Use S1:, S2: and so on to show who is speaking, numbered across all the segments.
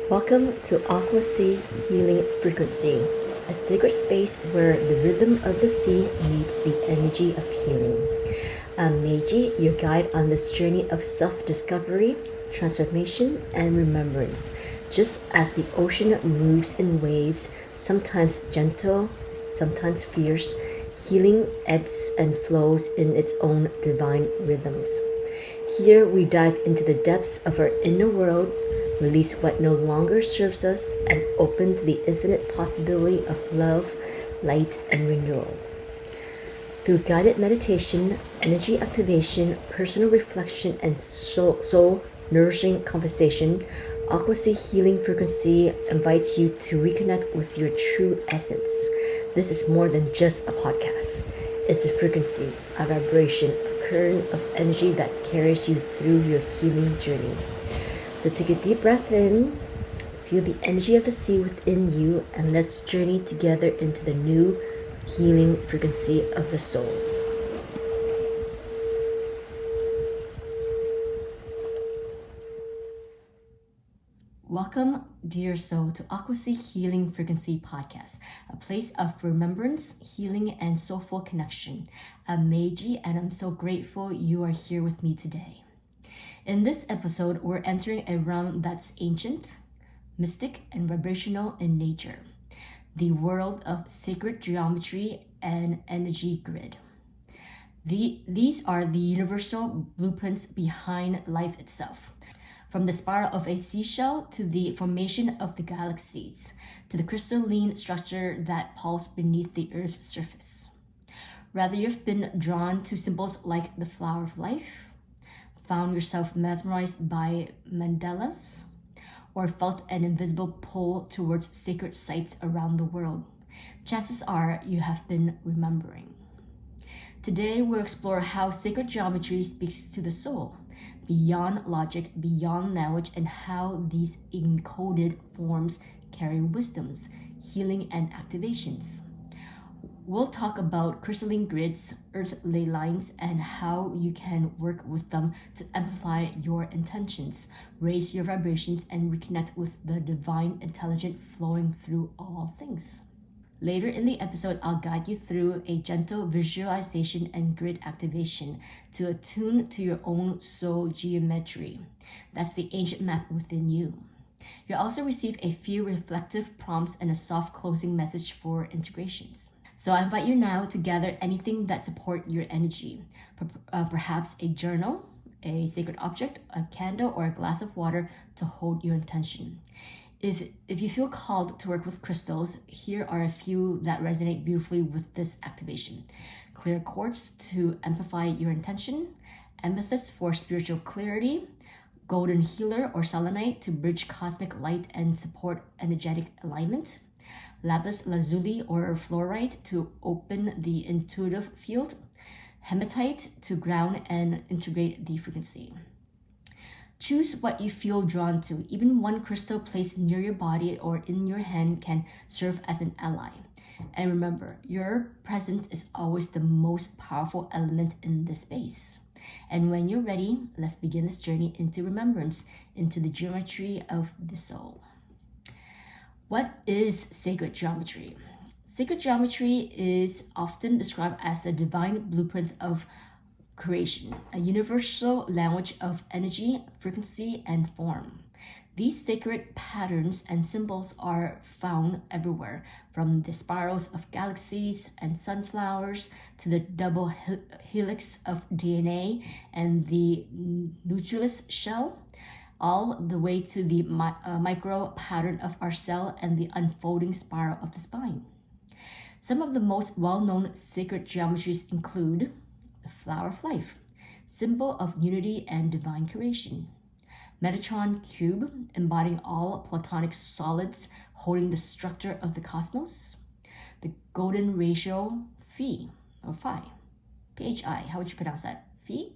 S1: Welcome to Aquasea Healing Frequency, a sacred space where the rhythm of the sea meets the energy of healing. I'm Meiji, your guide on this journey of self-discovery, transformation, and remembrance. Just as the ocean moves in waves, sometimes gentle, sometimes fierce, healing ebbs and flows in its own divine rhythms. Here we dive into the depths of our inner world, release what no longer serves us, and open to the infinite possibility of love, light, and renewal. Through guided meditation, energy activation, personal reflection, and soul nourishing conversation, Aquasea Healing Frequency invites you to reconnect with your true essence. This is more than just a podcast. It's a frequency, a vibration, a current of energy that carries you through your healing journey. So take a deep breath in, feel the energy of the sea within you, and let's journey together into the new healing frequency of the soul. Welcome, dear soul, to Aquasea Healing Frequency Podcast, a place of remembrance, healing, and soulful connection. I'm Meiji, and I'm so grateful you are here with me today. In this episode, we're entering a realm that's ancient, mystic, and vibrational in nature, the world of sacred geometry and energy grid. These are the universal blueprints behind life itself. From the spiral of a seashell to the formation of the galaxies, to the crystalline structure that pulses beneath the Earth's surface. Whether you've been drawn to symbols like the flower of life, found yourself mesmerized by mandalas, or felt an invisible pull towards sacred sites around the world, chances are you have been remembering. Today, we'll explore how sacred geometry speaks to the soul, beyond logic, beyond language, and how these encoded forms carry wisdoms, healing, and activations. We'll talk about crystalline grids, earth ley lines, and how you can work with them to amplify your intentions, raise your vibrations, and reconnect with the divine intelligence flowing through all things. Later in the episode, I'll guide you through a gentle visualization and grid activation to attune to your own soul geometry. That's the ancient map within you. You'll also receive a few reflective prompts and a soft closing message for integrations. So I invite you now to gather anything that supports your energy, perhaps a journal, a sacred object, a candle, or a glass of water to hold your intention. If you feel called to work with crystals, here are a few that resonate beautifully with this activation. Clear quartz to amplify your intention, amethyst for spiritual clarity, golden healer or selenite to bridge cosmic light and support energetic alignment, Lapis Lazuli or fluorite to open the intuitive field, Hematite to ground and integrate the frequency. Choose what you feel drawn to. Even one crystal placed near your body or in your hand can serve as an ally. And remember, your presence is always the most powerful element in this space. And when you're ready, let's begin this journey into remembrance, into the geometry of the soul. What is sacred geometry? Sacred geometry is often described as the divine blueprint of creation, a universal language of energy, frequency, and form. These sacred patterns and symbols are found everywhere, from the spirals of galaxies and sunflowers to the double helix of DNA and the nucleus shell, all the way to the micro pattern of our cell and the unfolding spiral of the spine. Some of the most well-known sacred geometries include the flower of life, symbol of unity and divine creation. Metatron cube, embodying all platonic solids holding the structure of the cosmos. The golden ratio phi, or phi, phi, how would you pronounce that? Phi?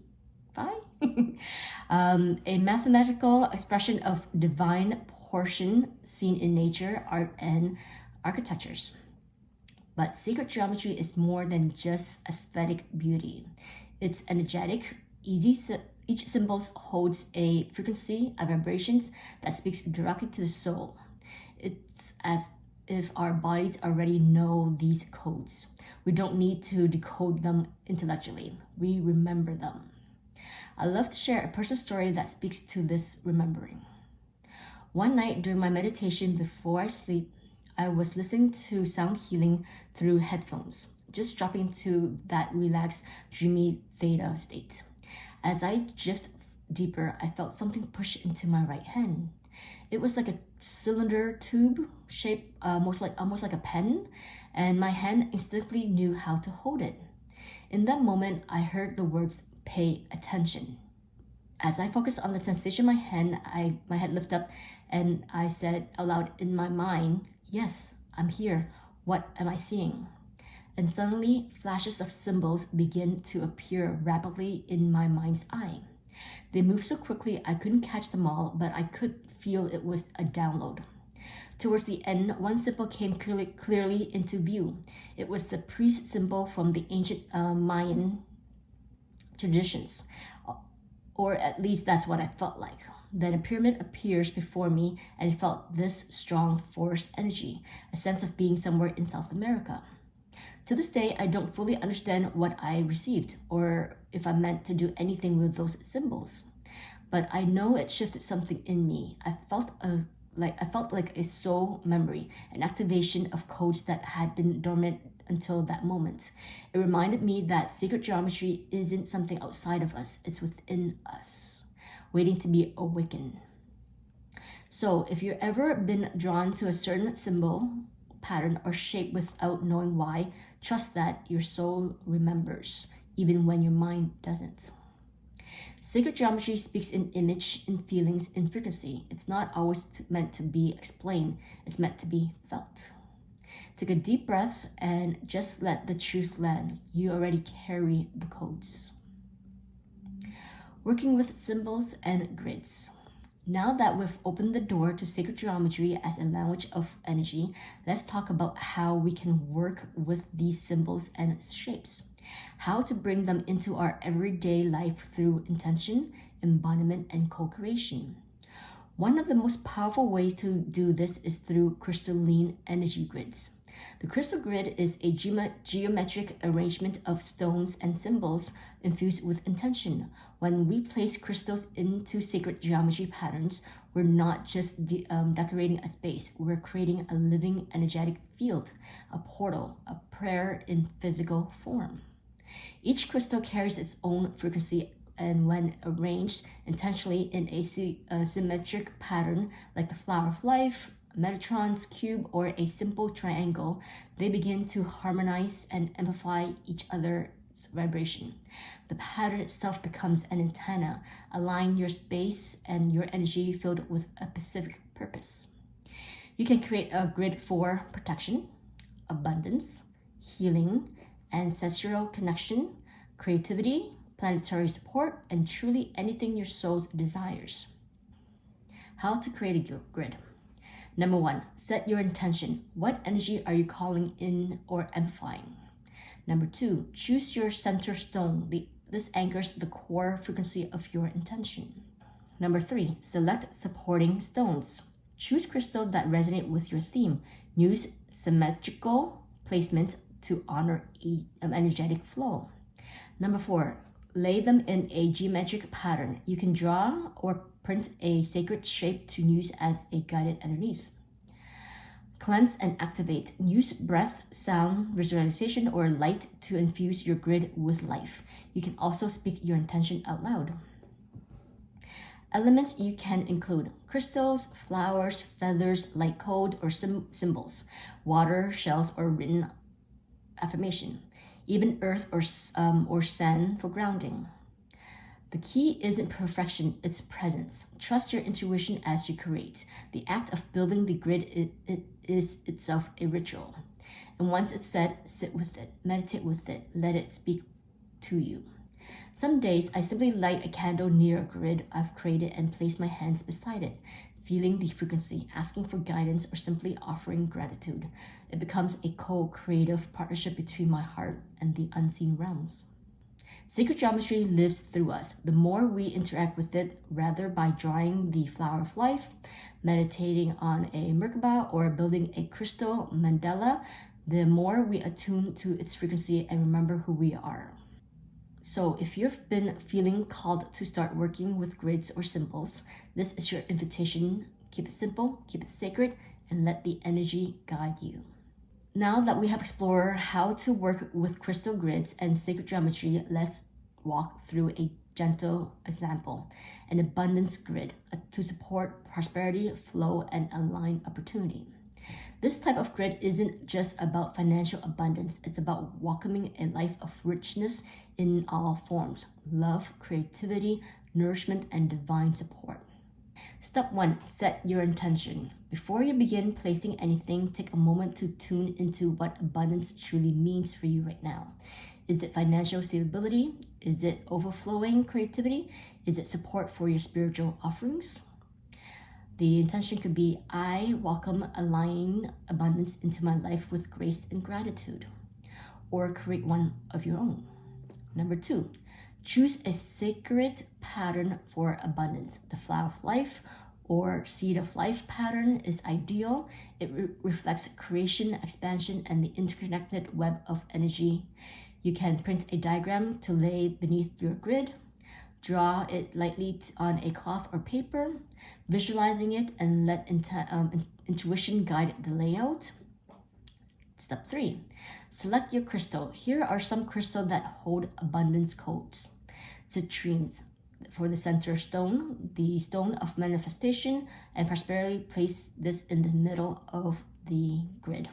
S1: A mathematical expression of divine portion seen in nature, art, and architectures. But sacred geometry is more than just aesthetic beauty. It's energetic, easy Each symbol holds a frequency, a vibrations that speaks directly to the soul. It's as if our bodies already know these codes. We don't need to decode them intellectually. We remember them. I love to share a personal story that speaks to this remembering. One night during my meditation before I sleep, I was listening to sound healing through headphones, just dropping into that relaxed, dreamy theta state. As I drifted deeper, I felt something push into my right hand. It was like a cylinder tube shape, almost like a pen, and my hand instantly knew how to hold it. In that moment, I heard the words, "Pay attention." As I focused on the sensation in my hand, my head lifted up and I said aloud in my mind, "Yes, I'm here. What am I seeing?" And suddenly, flashes of symbols began to appear rapidly in my mind's eye. They moved so quickly I couldn't catch them all, but I could feel it was a download. Towards the end, one symbol came clearly into view. It was the priest symbol from the ancient Mayan traditions, or at least that's what I felt like. Then a pyramid appears before me and I felt this strong force energy, a sense of being somewhere in South America. To this day, I don't fully understand what I received or if I meant to do anything with those symbols. But I know it shifted something in me. I felt like a soul memory, an activation of codes that had been dormant until that moment. It reminded me that sacred geometry isn't something outside of us, it's within us, waiting to be awakened. So if you've ever been drawn to a certain symbol, pattern, or shape without knowing why, trust that your soul remembers, even when your mind doesn't. Sacred geometry speaks in image, in feelings, in frequency. It's not always meant to be explained, it's meant to be felt. Take a deep breath and just let the truth land. You already carry the codes. Working with symbols and grids. Now that we've opened the door to sacred geometry as a language of energy, let's talk about how we can work with these symbols and shapes. How to bring them into our everyday life through intention, embodiment, and co-creation. One of the most powerful ways to do this is through crystalline energy grids. The crystal grid is a geometric arrangement of stones and symbols infused with intention. When we place crystals into sacred geometry patterns, we're not just decorating a space, we're creating a living energetic field, a portal, a prayer in physical form. Each crystal carries its own frequency, and when arranged intentionally in a symmetric pattern like the flower of life, Metatron's cube, or a simple triangle, they begin to harmonize and amplify each other's vibration. The pattern itself becomes an antenna, aligning your space and your energy filled with a specific purpose. You can create a grid for protection, abundance, healing, ancestral connection, creativity, planetary support, and truly anything your soul desires. How to create a grid. Number 1, set your intention. What energy are you calling in or amplifying? Number 2, choose your center stone. This anchors the core frequency of your intention. Number 3, select supporting stones. Choose crystal that resonate with your theme. Use symmetrical placement to honor an energetic flow. Number 4, lay them in a geometric pattern. You can draw or print a sacred shape to use as a guided underneath. Cleanse and activate. Use breath, sound, visualization, or light to infuse your grid with life. You can also speak your intention out loud. Elements you can include: crystals, flowers, feathers, light code, or symbols, water, shells, or written affirmation, even earth or sand for grounding. The key isn't perfection, it's presence. Trust your intuition as you create. The act of building the grid it is itself a ritual. And once it's set, sit with it, meditate with it, let it speak to you. Some days, I simply light a candle near a grid I've created and place my hands beside it, feeling the frequency, asking for guidance, or simply offering gratitude. It becomes a co-creative partnership between my heart and the unseen realms. Sacred geometry lives through us. The more we interact with it, rather by drawing the flower of life, meditating on a Merkaba, or building a crystal mandala, the more we attune to its frequency and remember who we are. So if you've been feeling called to start working with grids or symbols, this is your invitation. Keep it simple, keep it sacred, and let the energy guide you. Now that we have explored how to work with crystal grids and sacred geometry, let's walk through a gentle example, an abundance grid to support prosperity, flow, and align opportunity. This type of grid isn't just about financial abundance, it's about welcoming a life of richness in all forms: love, creativity, nourishment, and divine support. Step 1, set your intention. Before you begin placing anything, take a moment to tune into what abundance truly means for you right now. Is it financial stability? Is it overflowing creativity? Is it support for your spiritual offerings? The intention could be, I welcome aligning abundance into my life with grace and gratitude. Or create one of your own. Number 2, choose a sacred pattern for abundance. The flower of life or seed of life pattern is ideal. It reflects creation, expansion, and the interconnected web of energy. You can print a diagram to lay beneath your grid, draw it lightly on a cloth or paper, visualizing it, and let intuition guide the layout. Step 3, select your crystal. Here are some crystals that hold abundance codes. Citrines for the center stone, the stone of manifestation and prosperity. Place this in the middle of the grid.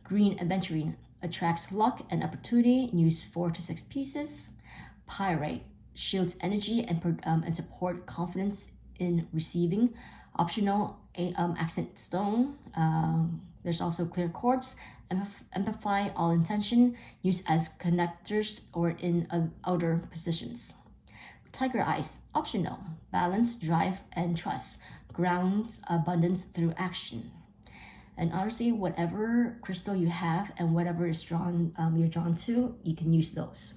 S1: Green aventurine attracts luck and opportunity. Use 4 to 6 pieces. Pyrite shields energy and support confidence in receiving. Optional accent stone. There's also clear quartz. Amplify all intention. Use as connectors or in outer positions. Tiger eyes, optional. Balance, drive, and trust. Grounds abundance through action. And honestly, whatever crystal you have and whatever is you're drawn to, you can use those.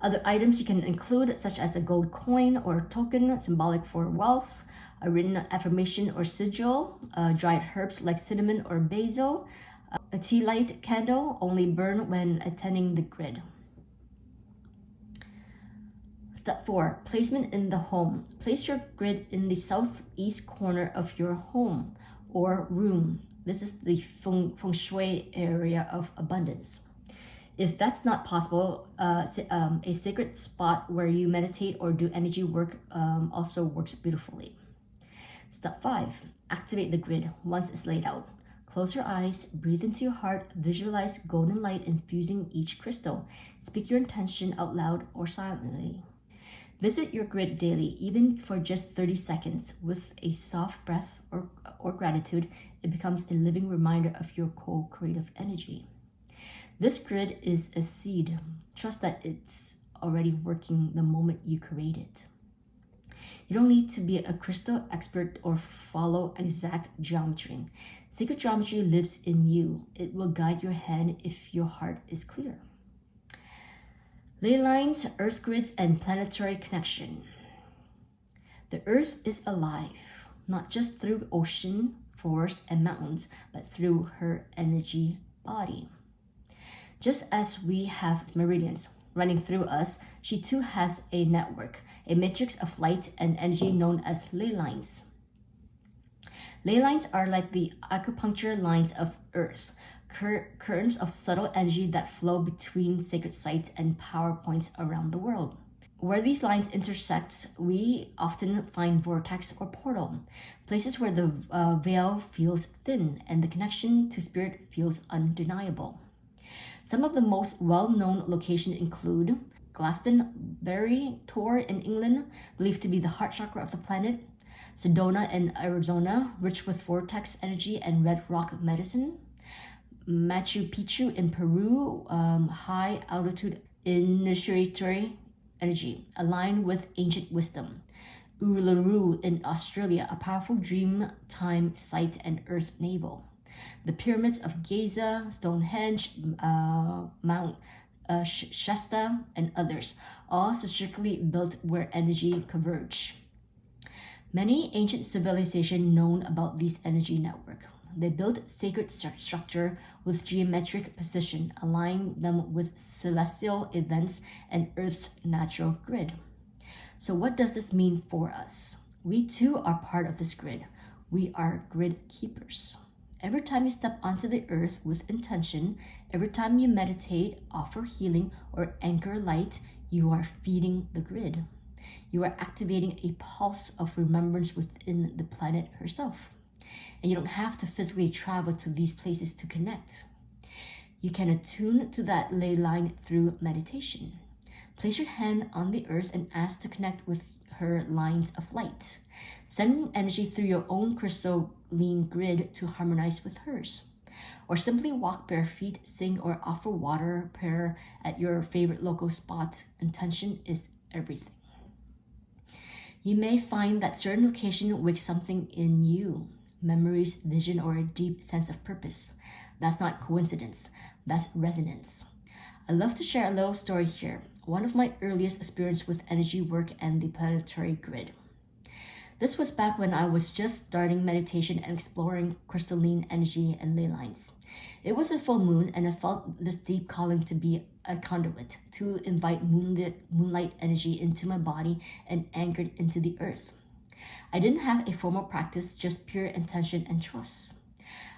S1: Other items you can include, such as a gold coin or token symbolic for wealth, a written affirmation or sigil, dried herbs like cinnamon or basil, a tea light candle, only burn when attending the grid. Step 4, placement in the home. Place your grid in the southeast corner of your home or room. This is the feng shui area of abundance. If that's not possible, a sacred spot where you meditate or do energy work also works beautifully. Step 5, activate the grid once it's laid out. Close your eyes, breathe into your heart, visualize golden light infusing each crystal. Speak your intention out loud or silently. Visit your grid daily, even for just 30 seconds. With a soft breath or gratitude, it becomes a living reminder of your co-creative energy. This grid is a seed. Trust that it's already working the moment you create it. You don't need to be a crystal expert or follow exact geometry. Sacred geometry lives in you. It will guide your hand if your heart is clear. Ley lines, earth grids, and planetary connection. The earth is alive, not just through ocean, forest, and mountains, but through her energy body. Just as we have meridians running through us, she too has a network, a matrix of light and energy known as ley lines. Ley lines are like the acupuncture lines of earth, currents of subtle energy that flow between sacred sites and power points around the world. Where these lines intersect, we often find vortex or portal, places where the veil feels thin and the connection to spirit feels undeniable. Some of the most well-known locations include Glastonbury, Tor in England, believed to be the heart chakra of the planet; Sedona in Arizona, rich with vortex energy and red rock medicine; Machu Picchu in Peru, high altitude initiatory energy, aligned with ancient wisdom; Uluru in Australia, a powerful dream time site and earth navel; the pyramids of Giza, Stonehenge, Mount Shasta, and others, all strategically built where energy converge. Many ancient civilizations known about these energy network. They built sacred structure with geometric precision, aligning them with celestial events and Earth's natural grid. So what does this mean for us? We too are part of this grid. We are grid keepers. Every time you step onto the earth with intention, every time you meditate, offer healing, or anchor light, you are feeding the grid. You are activating a pulse of remembrance within the planet herself. And you don't have to physically travel to these places to connect. You can attune to that ley line through meditation. Place your hand on the earth and ask to connect with her lines of light, sending energy through your own crystalline grid to harmonize with hers. Or simply walk bare feet, sing, or offer water prayer at your favorite local spot. Intention is everything. You may find that certain location wakes something in you, memories, vision, or a deep sense of purpose. That's not coincidence, that's resonance. I love to share a little story here, one of my earliest experience with energy work and the planetary grid. This was back when I was just starting meditation and exploring crystalline energy and ley lines. It was a full moon and I felt this deep calling to be a conduit, to invite moonlight energy into my body and anchor it into the earth. I didn't have a formal practice, just pure intention and trust.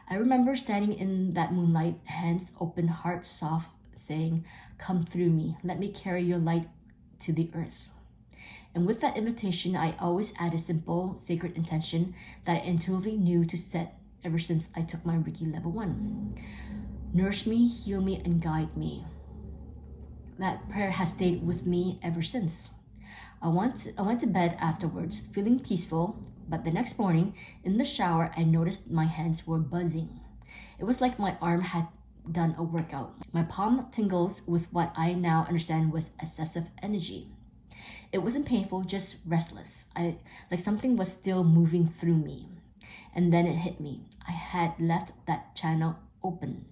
S1: I remember standing in that moonlight, hands open, heart soft, saying, "Come through me, let me carry your light to the earth." And with that invitation, I always add a simple, sacred intention that I intuitively knew to set ever since I took my Reiki level 1. Nourish me, heal me, and guide me. That prayer has stayed with me ever since. I went to bed afterwards, feeling peaceful, but the next morning, in the shower, I noticed my hands were buzzing. It was like my arm had done a workout. My palm tingles with what I now understand was excessive energy. It wasn't painful, just restless. Like something was still moving through me. And then it hit me. I had left that channel open.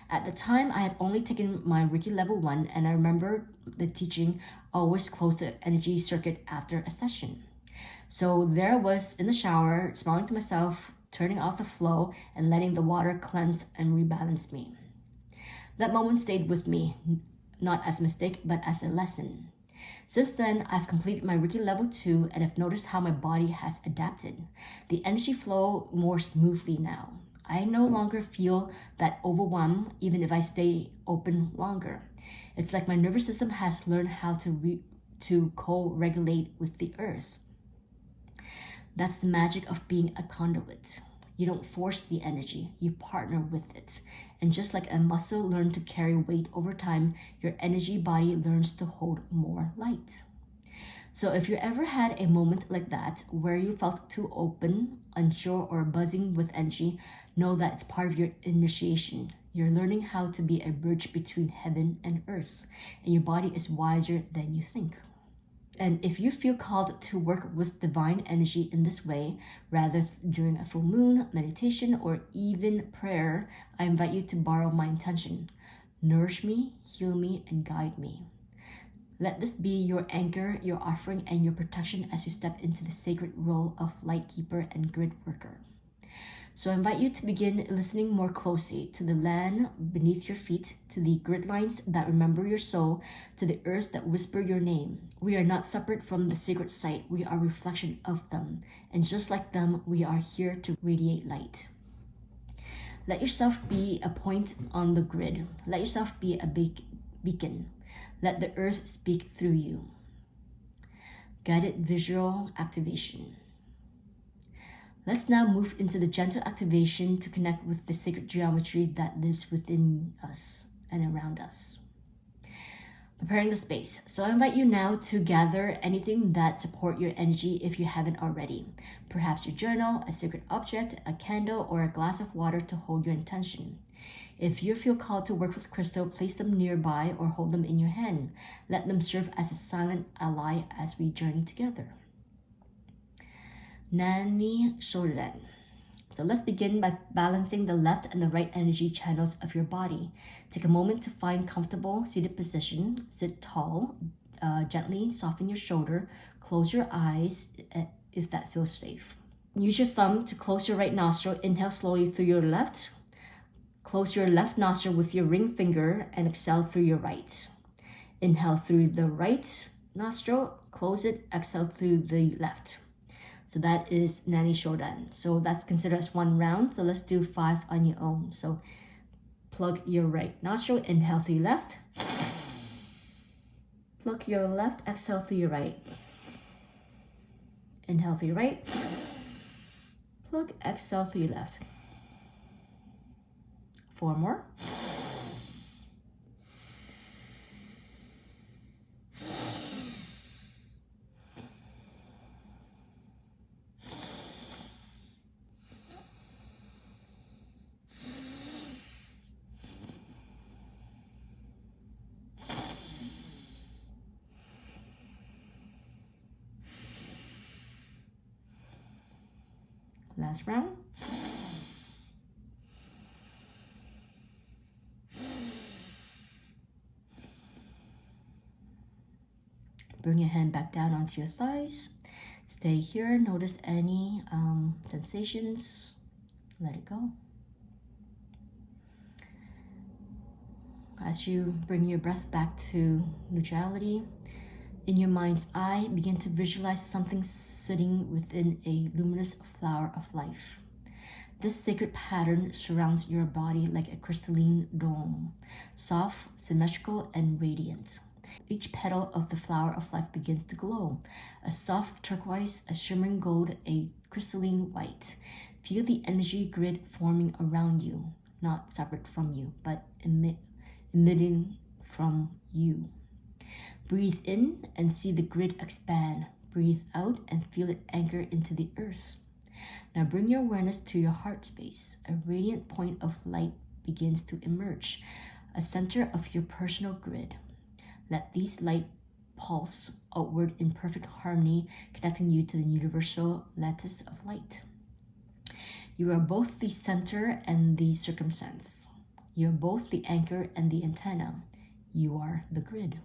S1: At the time, I had only taken my Reiki level 1, and I remember the teaching always closed the energy circuit after a session. So there I was in the shower, smiling to myself, turning off the flow, and letting the water cleanse and rebalance me. That moment stayed with me, not as a mistake, but as a lesson. Since then, I've completed my Reiki level 2 and I've noticed how my body has adapted. The energy flow more smoothly now. I no longer feel that overwhelm even if I stay open longer. It's like my nervous system has learned how to co-regulate with the earth. That's the magic of being a conduit. You don't force the energy, you partner with it. And just like a muscle learns to carry weight over time, your energy body learns to hold more light. So if you ever had a moment like that where you felt too open, unsure, or buzzing with energy, know that it's part of your initiation. You're learning how to be a bridge between heaven and earth, and your body is wiser than you think. And if you feel called to work with divine energy in this way, rather during a full moon, meditation, or even prayer, I invite you to borrow my intention. Nourish me, heal me, and guide me. Let this be your anchor, your offering, and your protection as you step into the sacred role of light keeper and grid worker. So I invite you to begin listening more closely to the land beneath your feet, to the grid lines that remember your soul, to the earth that whisper your name. We are not separate from the sacred site. We are a reflection of them. And just like them, we are here to radiate light. Let yourself be a point on the grid. Let yourself be a beacon. Let the earth speak through you. Guided visual activation. Let's now move into the gentle activation to connect with the sacred geometry that lives within us and around us. Preparing the space. So I invite you now to gather anything that support your energy if you haven't already. Perhaps your journal, a sacred object, a candle, or a glass of water to hold your intention. If you feel called to work with crystal, place them nearby or hold them in your hand. Let them serve as a silent ally as we journey together. Nani Shoren. So let's begin by balancing the left and the right energy channels of your body. Take a moment to find comfortable seated position. Sit tall. Gently soften your shoulder. Close your eyes if that feels safe. Use your thumb to close your right nostril. Inhale slowly through your left. Close your left nostril with your ring finger and exhale through your right. Inhale through the right nostril. Close it. Exhale through the left. So that is Nani Shodan. So that's considered as one round. So let's do 5 on your own. So plug your right nostril, inhale through your left. Plug your left, exhale through your right. Inhale through your right. Plug, exhale through your left. 4 more. Last round. Bring your hand back down onto your thighs. Stay here. Notice any sensations. Let it go. As you bring your breath back to neutrality, in your mind's eye, begin to visualize something sitting within a luminous flower of life. This sacred pattern surrounds your body like a crystalline dome, soft, symmetrical, and radiant. Each petal of the flower of life begins to glow, a soft turquoise, a shimmering gold, a crystalline white. Feel the energy grid forming around you, not separate from you, but emitting from you. Breathe in and see the grid expand. Breathe out and feel it anchor into the earth. Now bring your awareness to your heart space. A radiant point of light begins to emerge, a center of your personal grid. Let these light pulse outward in perfect harmony, connecting you to the universal lattice of light. You are both the center and the circumstance. You are both the anchor and the antenna. You are the grid.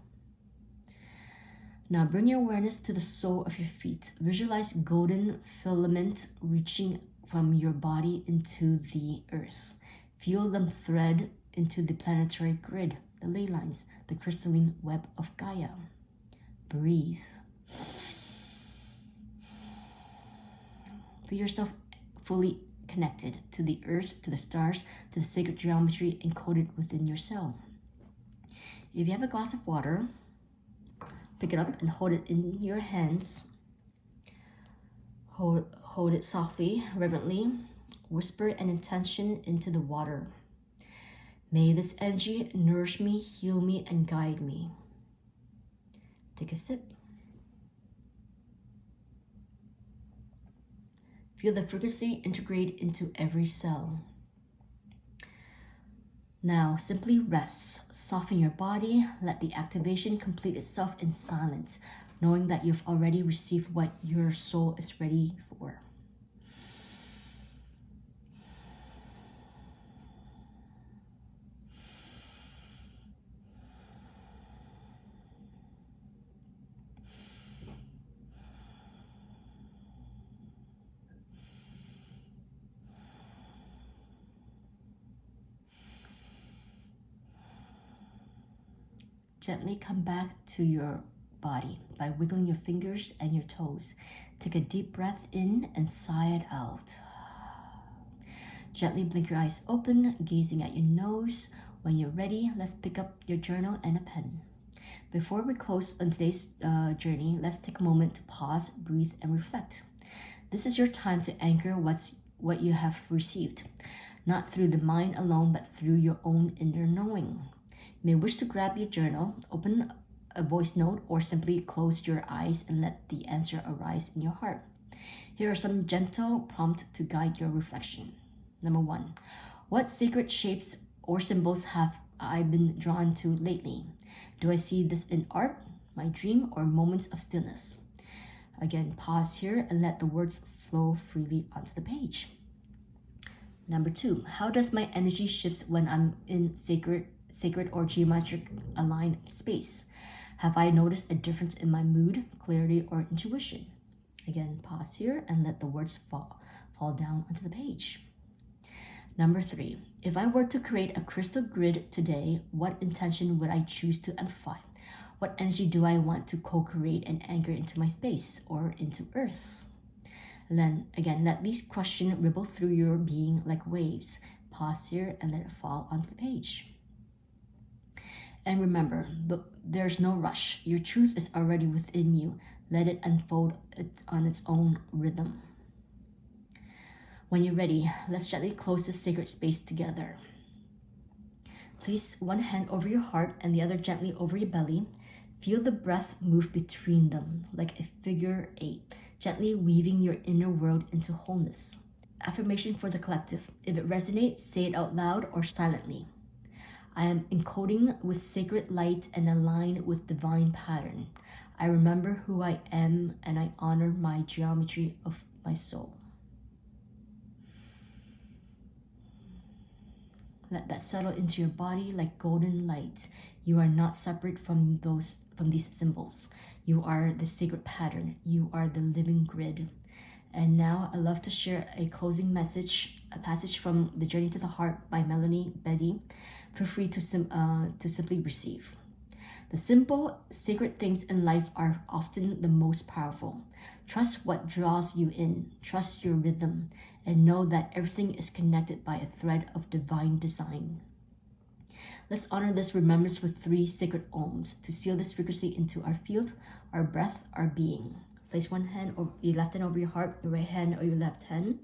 S1: Now bring your awareness to the sole of your feet. Visualize golden filament reaching from your body into the earth. Feel them thread into the planetary grid, the ley lines, the crystalline web of Gaia. Breathe. Feel yourself fully connected to the earth, to the stars, to the sacred geometry encoded within your cell. If you have a glass of water, pick it up and hold it in your hands. Hold it softly, reverently. Whisper an intention into the water. May this energy nourish me, heal me, and guide me. Take a sip. Feel the frequency integrate into every cell. Now, simply rest. Soften your body. Let the activation complete itself in silence, knowing that you've already received what your soul is ready for. Gently come back to your body by wiggling your fingers and your toes. Take a deep breath in and sigh it out. Gently blink your eyes open, gazing at your nose. When you're ready, let's pick up your journal and a pen. Before we close on today's journey, let's take a moment to pause, breathe, and reflect. This is your time to anchor what you have received, not through the mind alone, but through your own inner knowing. You may wish to grab your journal, open a voice note, or simply close your eyes and let the answer arise in your heart. Here are some gentle prompts to guide your reflection. Number 1, what sacred shapes or symbols have I been drawn to lately? Do I see this in art, my dream, or moments of stillness? Again, pause here and let the words flow freely onto the page. Number 2, how does my energy shift when I'm in sacred or geometric aligned space? Have I noticed a difference in my mood, clarity, or intuition? Again, pause here and let the words fall down onto the page. Number 3, if I were to create a crystal grid today, what intention would I choose to amplify? What energy do I want to co-create and anchor into my space or into Earth? And then again, let these questions ripple through your being like waves. Pause here and let it fall onto the page. And remember, there's no rush. Your truth is already within you. Let it unfold on its own rhythm. When you're ready, let's gently close this sacred space together. Place one hand over your heart and the other gently over your belly. Feel the breath move between them like a figure 8, gently weaving your inner world into wholeness. Affirmation for the collective. If it resonates, say it out loud or silently. I am encoding with sacred light and aligned with divine pattern. I remember who I am and I honor my geometry of my soul. Let that settle into your body like golden light. You are not separate from these symbols. You are the sacred pattern. You are the living grid. And now I love to share a closing message, a passage from The Journey to the Heart by Melanie Betty. Feel free to simply receive. The simple, sacred things in life are often the most powerful. Trust what draws you in. Trust your rhythm. And know that everything is connected by a thread of divine design. Let's honor this remembrance with 3 sacred ohms to seal this frequency into our field, our breath, our being. Place one hand, or your left hand over your heart, your right hand or your left hand.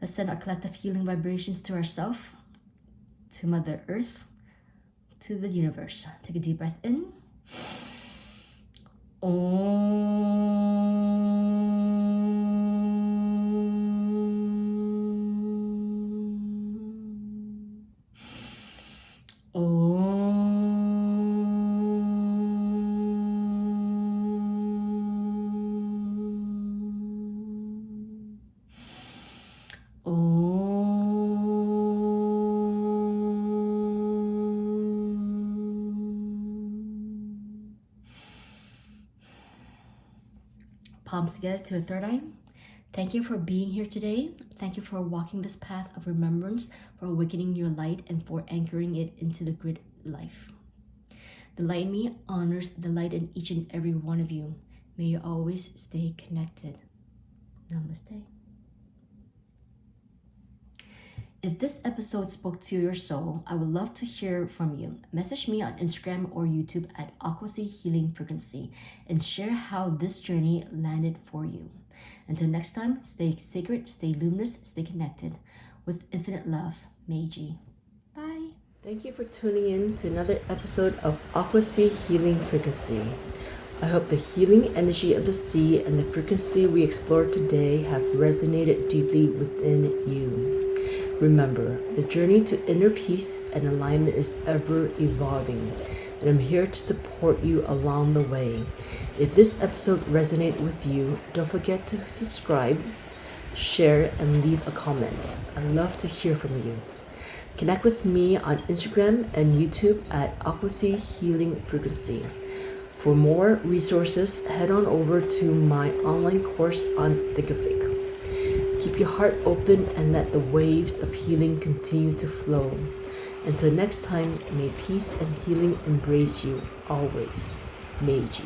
S1: Let's send our collective healing vibrations to ourselves, to Mother Earth, to the universe. Take a deep breath in. Palms together to the third eye. Thank you for being here today. Thank you for walking this path of remembrance, for awakening your light, and for anchoring it into the grid life. The light in me honors the light in each and every one of you. May you always stay connected. Namaste. If this episode spoke to your soul, I would love to hear from you. Message me on Instagram or YouTube at Aquasea Healing Frequency and share how this journey landed for you. Until next time, stay sacred, stay luminous, stay connected. With infinite love, Meiji. Bye. Thank you for tuning in to another episode of Aquasea Healing Frequency. I hope the healing energy of the sea and the frequency we explored today have resonated deeply within you. Remember, the journey to inner peace and alignment is ever evolving, and I'm here to support you along the way. If this episode resonated with you, don't forget to subscribe, share, and leave a comment. I'd love to hear from you. Connect with me on Instagram and YouTube at Aquasea Healing Frequency. For more resources, head on over to my online course on Thinkific. Keep your heart open and let the waves of healing continue to flow. Until next time, may peace and healing embrace you always. Meiji.